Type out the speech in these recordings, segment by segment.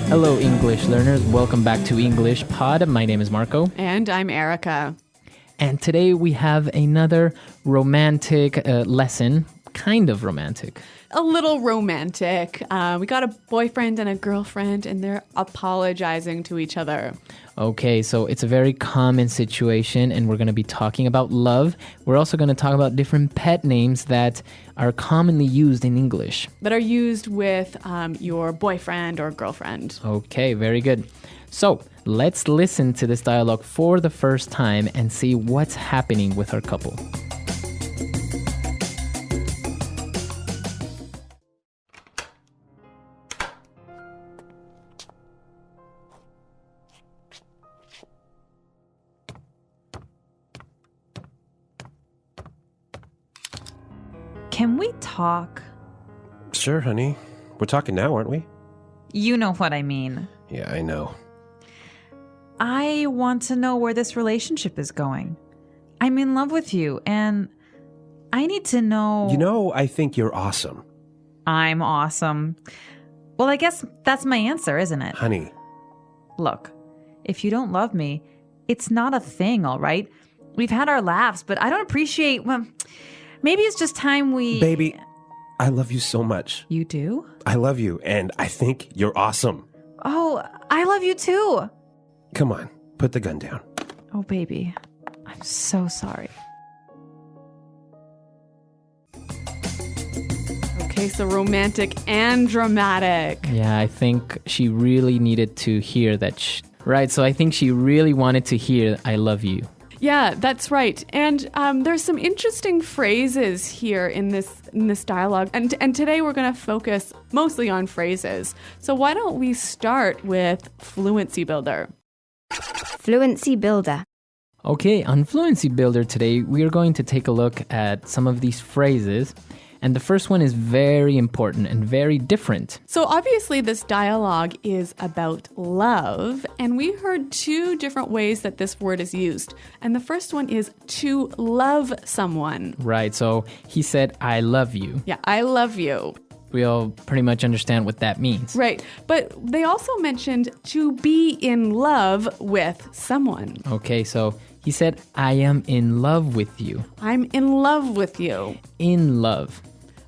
Hello, English learners. Welcome back to English Pod. My name is Marco. And I'm Erica. And today we have another romantic lesson. Kind of romantic. A little romantic. We got a boyfriend and a girlfriend, and they're apologizing to each other. Okay, so it's a very common situation, and we're going to be talking about love. We're also going to talk about different pet names that are commonly used in English. That are used with your boyfriend or girlfriend. Okay, very good. So let's listen to this dialogue for the first time and see what's happening with our couple. Can we talk? Sure, honey. We're talking now, aren't we? You know what I mean. Yeah, I know. I want to know where this relationship is going. I'm in love with you, and I need to know... You know, I think you're awesome. I'm awesome. Well, I guess that's my answer, isn't it? Honey. Look, if you don't love me, it's not a thing, all right? We've had our laughs, but I don't appreciate... Well, maybe it's just time we... Baby, I love you so much. You do? I love you, and I think you're awesome. Oh, I love you too. Come on, put the gun down. Oh, baby, I'm so sorry. Okay, so romantic and dramatic. Yeah, I think she really needed to hear that. Right, so I think she really wanted to hear, I love you. Yeah, that's right. And there's some interesting phrases here in this dialogue. And today we're going to focus mostly on phrases. So why don't we start with Fluency Builder? Fluency Builder. Okay, on Fluency Builder today, we are going to take a look at some of these phrases. And the first one is very important and very different. So obviously this dialogue is about love, and we heard two different ways that this word is used. And the first one is to love someone. Right, so he said, I love you. Yeah, I love you. We all pretty much understand what that means. Right, but they also mentioned to be in love with someone. Okay, so he said, I am in love with you. I'm in love with you. In love.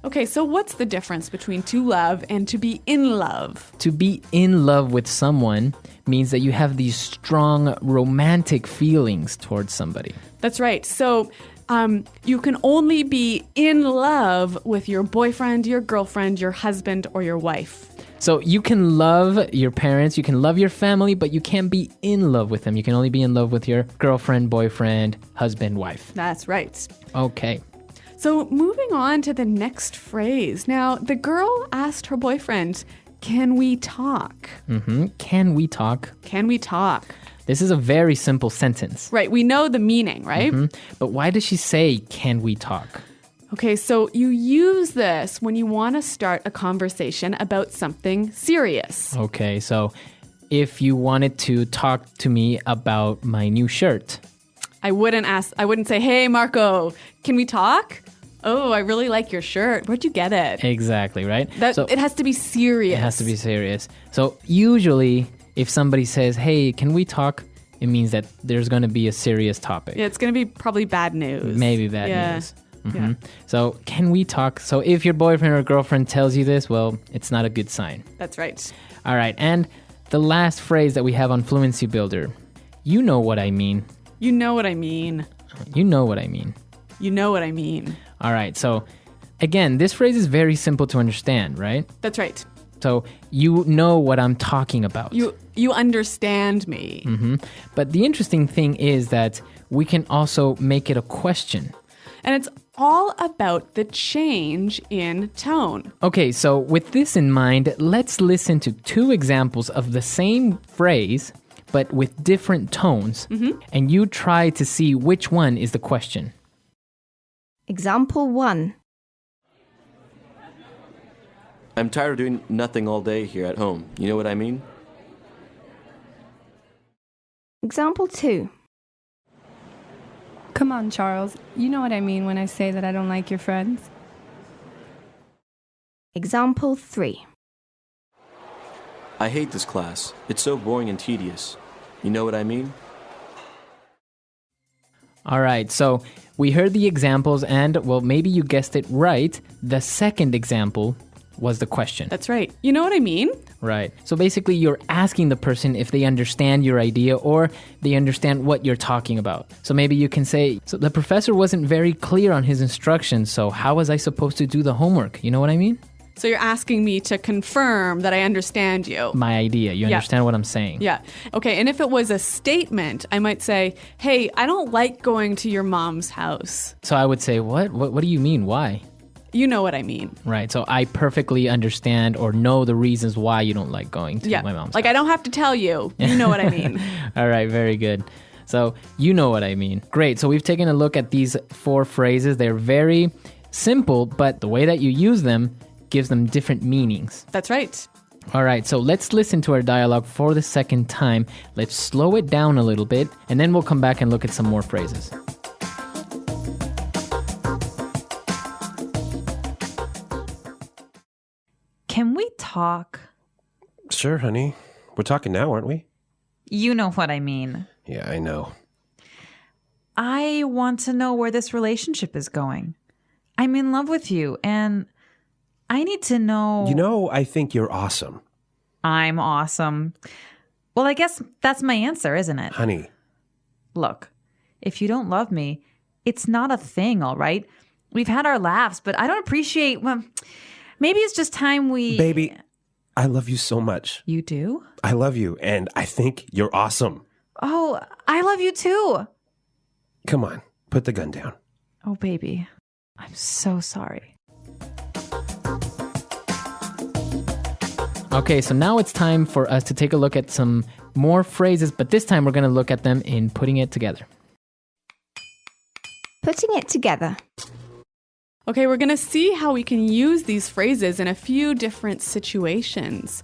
Okay, so what's the difference between to love and to be in love? To be in love with someone means that you have these strong romantic feelings towards somebody. That's right. So you can only be in love with your boyfriend, your girlfriend, your husband, or your wife. So you can love your parents, you can love your family, but you can't be in love with them. You can only be in love with your girlfriend, boyfriend, husband, wife. That's right. Okay. So moving on to the next phrase. Now, the girl asked her boyfriend, can we talk? Can we talk? Can we talk? This is a very simple sentence. Right, we know the meaning, right? But why does she say, can we talk? Okay, so you use this when you want to start a conversation about something serious. Okay, so if you wanted to talk to me about my new shirt. I wouldn't say, hey, Marco, can we talk? Oh, I really like your shirt. Where'd you get it? Exactly, right? It has to be serious. It has to be serious. So usually, if somebody says, hey, can we talk? It means that there's going to be a serious topic. Yeah, it's going to be probably bad news. Maybe bad news. Yeah. So can we talk? So if your boyfriend or girlfriend tells you this, well, it's not a good sign. That's right. All right. And the last phrase that we have on Fluency Builder, you know what I mean. You know what I mean. You know what I mean. You know what I mean. All right. So again, this phrase is very simple to understand, right? That's right. So you know what I'm talking about. You understand me. But the interesting thing is that we can also make it a question. And it's all about the change in tone. Okay, so with this in mind, let's listen to two examples of the same phrase, but with different tones. And you try to see which one is the question. Example 1. I'm tired of doing nothing all day here at home. You know what I mean? Example 2. Come on, Charles. You know what I mean when I say that I don't like your friends. Example 3. I hate this class. It's so boring and tedious. You know what I mean? All right, so we heard the examples and, well, maybe you guessed it right. The second example was the question. That's right. You know what I mean? Right. So basically, you're asking the person if they understand your idea or they understand what you're talking about. So maybe you can say, so the professor wasn't very clear on his instructions, so how was I supposed to do the homework? You know what I mean? So you're asking me to confirm that I understand you. My idea. You Yeah. understand what I'm saying? Yeah. Okay. And if it was a statement, I might say, hey, I don't like going to your mom's house. So I would say, what? What do you mean? Why? You know what I mean. Right. So I perfectly understand or know the reasons why you don't like going to Yeah. my mom's Like, house. I don't have to tell you. You know what I mean. All right, very good. So you know what I mean. Great. So we've taken a look at these 4 phrases. They're very simple, but the way that you use them gives them different meanings. That's right. All right, so let's listen to our dialogue for the second time. Let's slow it down a little bit, and then we'll come back and look at some more phrases. Can we talk? Sure, honey. We're talking now, aren't we? You know what I mean. Yeah, I know. I want to know where this relationship is going. I'm in love with you, and I need to know. You know, I think you're awesome. I'm awesome. Well, I guess that's my answer, isn't it? Honey, Look, if you don't love me, it's not a thing, all right? We've had our laughs, but I don't appreciate. Well, maybe it's just time we. baby, I love you so much. You do? I love you, and I think you're awesome. Oh, I love you too. Come on, put the gun down. Oh, baby. I'm so sorry. Okay, so now it's time for us to take a look at some more phrases, but this time we're going to look at them in putting it together. Putting it together. Okay, we're going to see how we can use these phrases in a few different situations.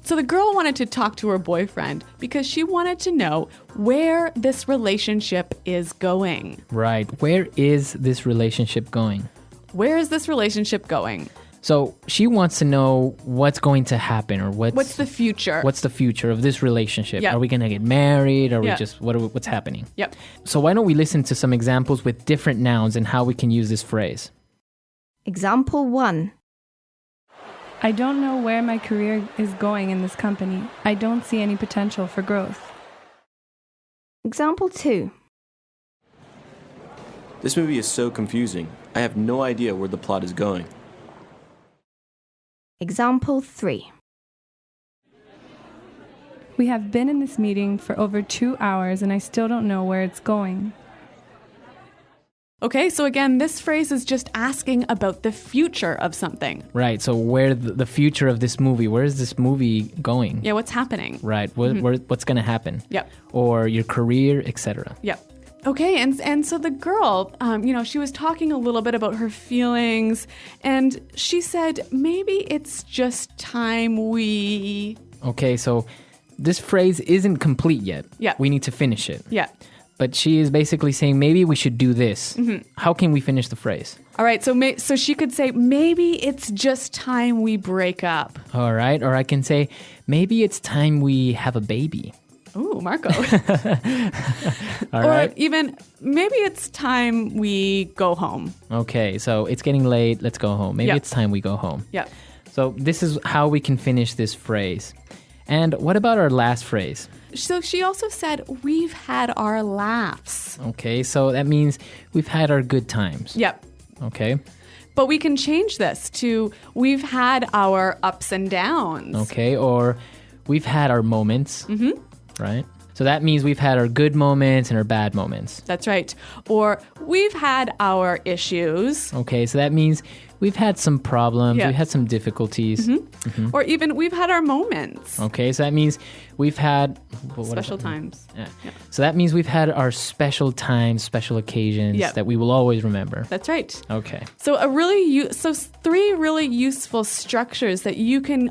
So the girl wanted to talk to her boyfriend because she wanted to know where this relationship is going. Right. Where is this relationship going? Where is this relationship going? So she wants to know what's going to happen or What's the future? what's the future of this relationship? Yeah. Are we going to get married? Are we Yeah. just what's happening? Yep. So why don't we listen to some examples with different nouns and how we can use this phrase? Example 1. I don't know where my career is going in this company. I don't see any potential for growth. Example 2. This movie is so confusing. I have no idea where the plot is going. Example 3. We have been in this meeting for over 2 hours and I still don't know where it's going. Okay, so again, this phrase is just asking about the future of something. Right. So where the future of this movie, where is this movie going? Yeah, what's happening? Right. What's going to happen? Yep. Or your career, etc. Yep. Okay, and so the girl, she was talking a little bit about her feelings, and she said, maybe it's just time we... Okay, so this phrase isn't complete yet. Yeah. We need to finish it. Yeah. But she is basically saying maybe we should do this. Mm-hmm. How can we finish the phrase? All right, so she could say, maybe it's just time we break up. All right. Or I can say maybe it's time we have a baby. Ooh, Marco. All Or right. even, maybe it's time we go home. Okay. So it's getting late. Let's go home. Maybe Yeah. it's time we go home. Yeah. So this is how we can finish this phrase. And what about our last phrase? So she also said, we've had our laughs. Okay. So that means we've had our good times. Yep. Okay. But we can change this to, we've had our ups and downs. Okay. Or we've had our moments. Mm-hmm. Right. So that means we've had our good moments and our bad moments. That's right. Or we've had our issues. Okay. So that means we've had some problems. Yeah. We've had some difficulties. Or even we've had our moments. Okay. So that means we've had what does Special that mean? times. Yeah. So that means we've had our special times, special occasions Yep. that we will always remember. That's right. Okay. So so 3 really useful structures that you can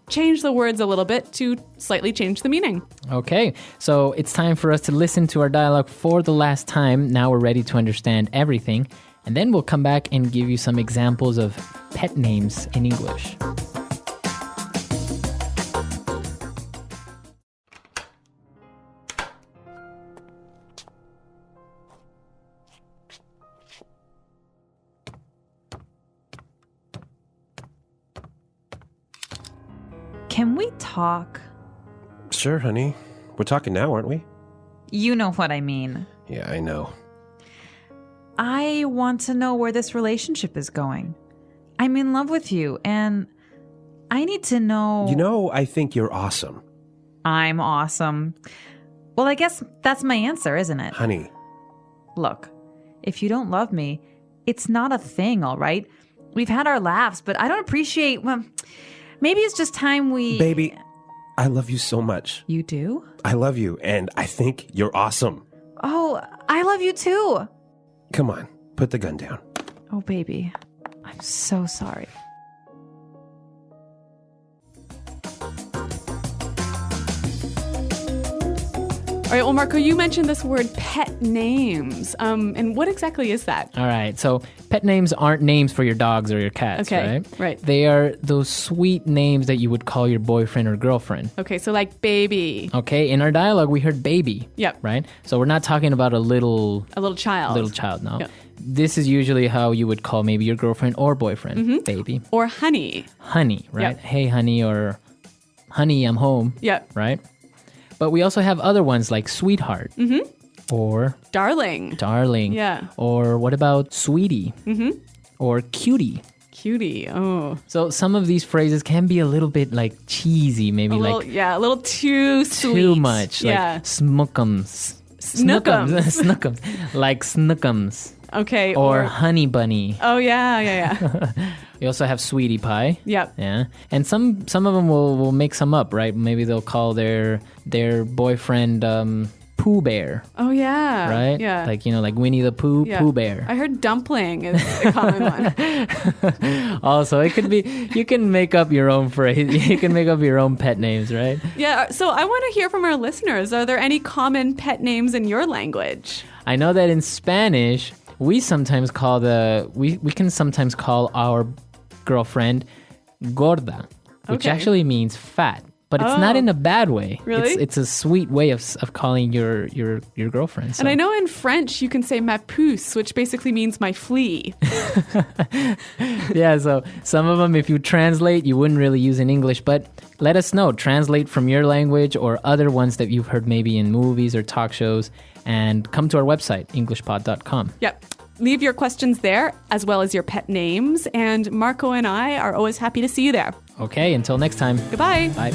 change the words a little bit to slightly change the meaning. Okay. So it's time for us to listen to our dialogue for the last time. Now we're ready to understand everything. And then we'll come back and give you some examples of pet names in English. can we talk? Sure, honey. We're talking now, aren't we? You know what I mean. Yeah, I know. I want to know where this relationship is going. I'm in love with you, and I need to know... You know, I think you're awesome. I'm awesome. Well, I guess that's my answer, isn't it? Honey, Look, if you don't love me, it's not a thing, all right? We've had our laughs, but I don't appreciate... Well, maybe it's just time we... baby, I love you so much. You do? I love you, and I think you're awesome. Oh, I love you too. Come on, put the gun down. Oh, baby, I'm so sorry. All right, well, Marco, you mentioned this word pet names. And what exactly is that? All right. So pet names aren't names for your dogs or your cats, Okay, right? right. They are those sweet names that you would call your boyfriend or girlfriend. Okay, so like baby, Okay. In our dialogue, we heard baby. Yep. Right? So we're not talking about a little a little child. no. Yeah. This is usually how you would call maybe your girlfriend or boyfriend, baby. Or honey. Honey, right? Yep. Hey, honey, or honey, I'm home. Yep. Right? But we also have other ones like sweetheart or Darling. darling. Yeah. Or what about sweetie? Or cutie. Cutie. Oh. So some of these phrases can be a little bit like cheesy, maybe A little, like a little too sweet. too much. Yeah. Like snookums. Snookums. Snookums. Like snookums. Okay. Or honey bunny. Oh, yeah. We also have sweetie pie. Yep. Yeah. And some of them will make some up, right? Maybe they'll call their boyfriend Pooh Bear, Oh, yeah. right? Yeah. Like, like Winnie the Pooh, Yeah. Pooh Bear. I heard dumpling is a common one. Also, it could be, you can make up your own phrase. You can make up your own pet names, right? Yeah. So I want to hear from our listeners. Are there any common pet names in your language? I know that in Spanish, we sometimes call we can sometimes call our girlfriend gorda, which Okay. actually means fat, but it's not Oh. in a bad way. Really? It's a sweet way of calling your girlfriend. So. And I know in French you can say ma puce, which basically means my flea. Yeah, so some of them, if you translate, you wouldn't really use in English, but let us know. Translate from your language or other ones that you've heard maybe in movies or talk shows, and come to our website, englishpod.com. Yep. Leave your questions there, as well as your pet names. And Marco and I are always happy to see you there. Okay, until next time. Goodbye. Bye.